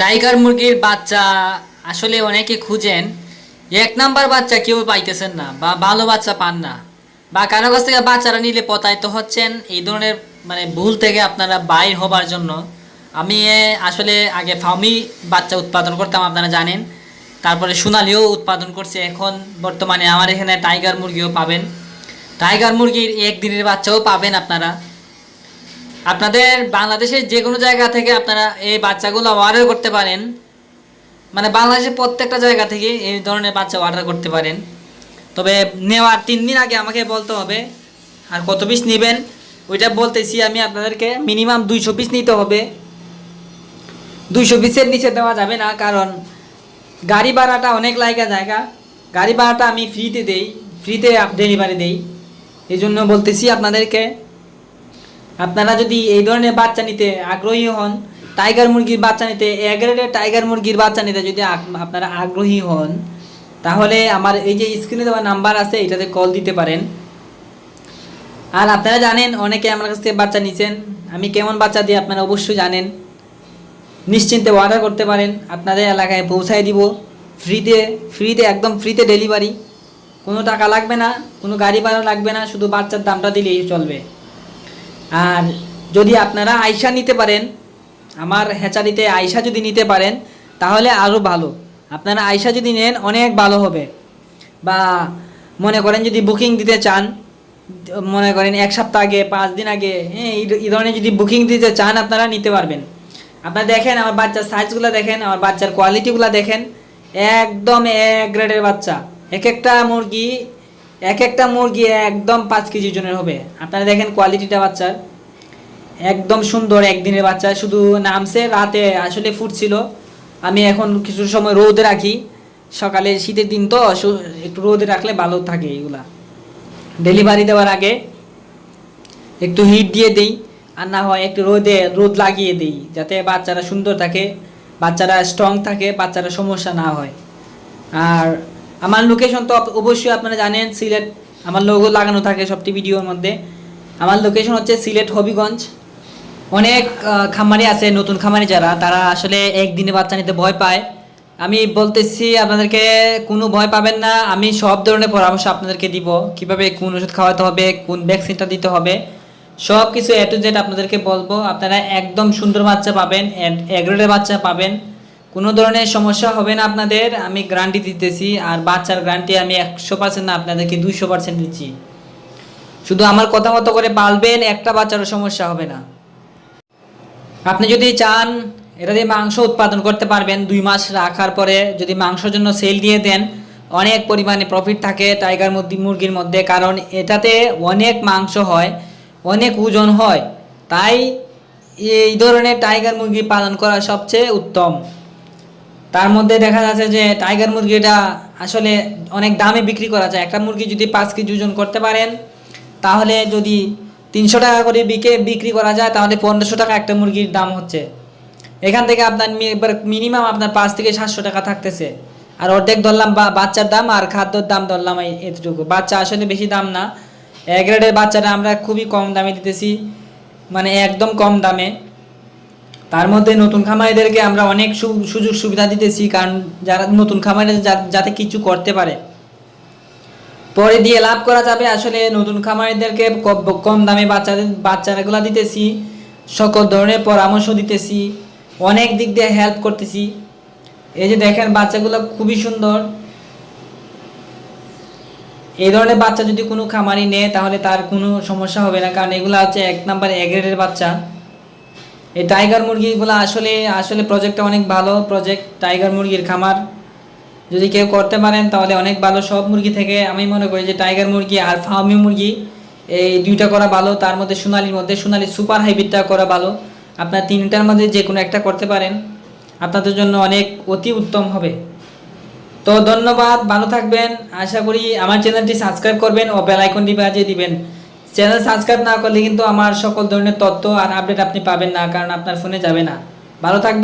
Tiger মুরগির বাচ্চা আসলে অনেকে খুঁজেন, এক নাম্বার বাচ্চা কেউ পাইতেছেন না বা ভালো বাচ্চা পান না, বা কারো কাছ থেকে বাচ্চারা নিলে প্রতারিত হচ্ছেন। এই ধরনের ভুল থেকে আপনারা বাইর হবার জন্য আমি আসলে আগে ফার্মি বাচ্চা উৎপাদন করতাম, আপনারা জানেন। তারপরে সোনালিও উৎপাদন করছে। এখন বর্তমানে আমার এখানে টাইগার মুরগিও পাবেন, টাইগার মুরগির একদিনের বাচ্চাও পাবেন আপনারা। আপনাদের বাংলাদেশের যে কোনো জায়গা থেকে আপনারা এই বাচ্চাগুলো অর্ডার করতে পারেন, বাংলাদেশের প্রত্যেকটা জায়গা থেকে এই ধরনের বাচ্চা অর্ডার করতে পারেন। তবে নেওয়ার 3 দিন আগে আমাকে বলতে হবে, আর কত পিস নেবেন ওইটা বলতেছি আমি আপনাদেরকে। মিনিমাম 200 পিস নিতে হবে, 200 পিসের নিচে দেওয়া যাবে না, কারণ গাড়ি ভাড়াটা অনেক জায়গা। গাড়ি ভাড়াটা আমি ফ্রিতে দেই, ফ্রিতে ডেলিভারি দেই। এই জন্য বলতেছি আপনাদেরকে, আপনারা যদি এই ধরনের বাচ্চা নিতে আগ্রহী হন, টাইগার মুরগির বাচ্চা নিতে, এ গ্রেডের টাইগার মুরগির বাচ্চা নিতে যদি আপনারা আগ্রহী হন, তাহলে আমার এই যে স্ক্রিনে দেওয়া নাম্বার আছে এটাতে কল দিতে পারেন। আর আপনারা জানেন অনেকে আমার কাছ থেকে বাচ্চা নিছেন, আমি কেমন বাচ্চা দিই আপনারা অবশ্যই জানেন। নিশ্চিন্তে অর্ডার করতে পারেন, আপনাদের এলাকায় পৌঁছায় দিব ফ্রিতে একদম ফ্রিতে ডেলিভারি। কোনো টাকা লাগবে না, কোনো গাড়ি ভাড়া লাগবে না, শুধু বাচ্চার দামটা দিলেই চলবে। আর যদি আপনারা আয়সা নিতে পারেন, আমার হ্যাচারিতে আয়সা যদি নিতে পারেন তাহলে আরও ভালো। আপনারা আয়সা যদি নেন অনেক ভালো হবে। বা মনে করেন যদি বুকিং দিতে চান, মনে করেন 1 সপ্তাহ আগে, 5 দিন আগে, এই ধরনের যদি বুকিং দিতে চান আপনারা নিতে পারবেন। আপনারা দেখেন আমার বাচ্চার সাইজগুলো দেখেন, আমার বাচ্চার কোয়ালিটিগুলো দেখেন, একদম এক গ্রেডের বাচ্চা। এক একটা মুরগি একদম 5 কেজি ওজনের হবে। আপনারা দেখেন কোয়ালিটিটা বাচ্চার, একদম সুন্দর। একদিনের বাচ্চা, শুধু নামছে, রাতে আসলে ফুটছিল। আমি এখন কিছু সময় রোদে রাখি, সকালে শীতের দিন তো একটু রোদে রাখলে ভালো থাকে। এগুলা ডেলিভারি দেওয়ার আগে একটু হিট দিয়ে দিই, আর না হয় একটু রোদ লাগিয়ে দিই, যাতে বাচ্চারা সুন্দর থাকে, বাচ্চারা স্ট্রং থাকে, বাচ্চারা সমস্যা না হয়। আর আমার লোকেশন তো অবশ্যই আপনারা জানেন, সিলেট। আমার লোগো লাগানো থাকে সবটি ভিডিওর মধ্যে। আমার লোকেশন হচ্ছে সিলেট হবিগঞ্জ। অনেক খামারি আছে, নতুন খামারি যারা, তারা আসলে একদিনে বাচ্চা নিতে ভয় পায়। আমি বলতেছি আপনাদেরকে, কোনো ভয় পাবেন না। আমি সব ধরনের পরামর্শ আপনাদেরকে দিব, কিভাবে কোন ওষুধ খাওয়াতে হবে, কোন ভ্যাকসিনটা দিতে হবে, সব কিছু A to Z আপনাদেরকে বলবো। আপনারা একদম সুন্দর বাচ্চা পাবেন, এগ্রেডের বাচ্চা পাবেন, কোনো ধরনের সমস্যা হবে না আপনাদের, আমি গ্যারান্টি দিতেছি। আর বাচ্চার গ্যারান্টি আমি 100% না, আপনাদেরকে 200% দিচ্ছি। শুধু আমার কথা মতো করে পালবেন, একটা বাচ্চারও সমস্যা হবে না। আপনি যদি চান এটা দিয়ে মাংস উৎপাদন করতে পারবেন, 2 মাস রাখার পরে যদি মাংসের জন্য সেল দিয়ে দেন, অনেক পরিমাণে প্রফিট থাকে টাইগার মুরগির মধ্যে। কারণ এটাতে অনেক মাংস হয়, অনেক ওজন হয়, তাই এই ধরনের টাইগার মুরগি পালন করা সবচেয়ে উত্তম। তার মধ্যে দেখা যাচ্ছে যে টাইগার মুরগিটা আসলে অনেক দামে বিক্রি করা যায়। একটা মুরগি যদি 5 কেজি ওজন করতে পারেন, তাহলে যদি 300 টাকা করে বিক্রি করা যায়, তাহলে 1500 টাকা একটা মুরগির দাম হচ্ছে। এখান থেকে আপনার মিনিমাম আপনার 5 থেকে 700 টাকা থাকতেছে। আর অর্ধেক ধরলাম বাচ্চার দাম, আর খাদ্যর দাম ধরলাম এতটুকু। বাচ্চা আসলে বেশি দাম না, এ গ্রেডের বাচ্চাটা আমরা খুবই কম দামে দিতেছি, একদম কম দামে। তার মধ্যে নতুন খামারিদেরকে আমরা অনেক সুযোগ সুবিধা দিতেছি, কারণ যারা নতুন খামারি যাতে কিছু করতে পারে, পরে দিয়ে লাভ করা যাবে। আসলে নতুন খামারিদেরকে কম দামে বাচ্চাগুলো দিতেছি, সকল ধরনের পরামর্শ দিতেছি, অনেক দিক দিয়ে হেল্প করতেছি। এই যে দেখেন বাচ্চাগুলো খুবই সুন্দর। এই ধরনের বাচ্চা যদি কোনো খামারি নেয় তাহলে তার কোনো সমস্যা হবে না, কারণ এগুলো হচ্ছে 1 নাম্বার এ গ্রেডের বাচ্চা। এই টাইগার মুরগিগুলো আসলে প্রজেক্টটা অনেক ভালো প্রজেক্ট। টাইগার মুরগির খামার যদি কেউ করতে পারেন তাহলে অনেক ভালো। সব মুরগি থেকে আমি মনে করি যে টাইগার মুরগি আর ফার্মি মুরগি এই 2টা করা ভালো। তার মধ্যে সোনালি সুপার হাইব্রিডটা করা ভালো। আপনার 3টার মধ্যে যে কোনো একটা করতে পারেন, আপনাদের জন্য অতি উত্তম হবে। তো ধন্যবাদ, ভালো থাকবেন। আশা করি আমার চ্যানেলটি সাবস্ক্রাইব করবেন ও বেল আইকনটি বাজিয়ে দিবেন। চ্যানেল সাবস্ক্রাইব না করলে কিন্তু আমার সকল ধরনের তথ্য আর আপডেট আপনি পাবেন না, কারণ আপনার ফোনে যাবে না। ভালো থাকবেন।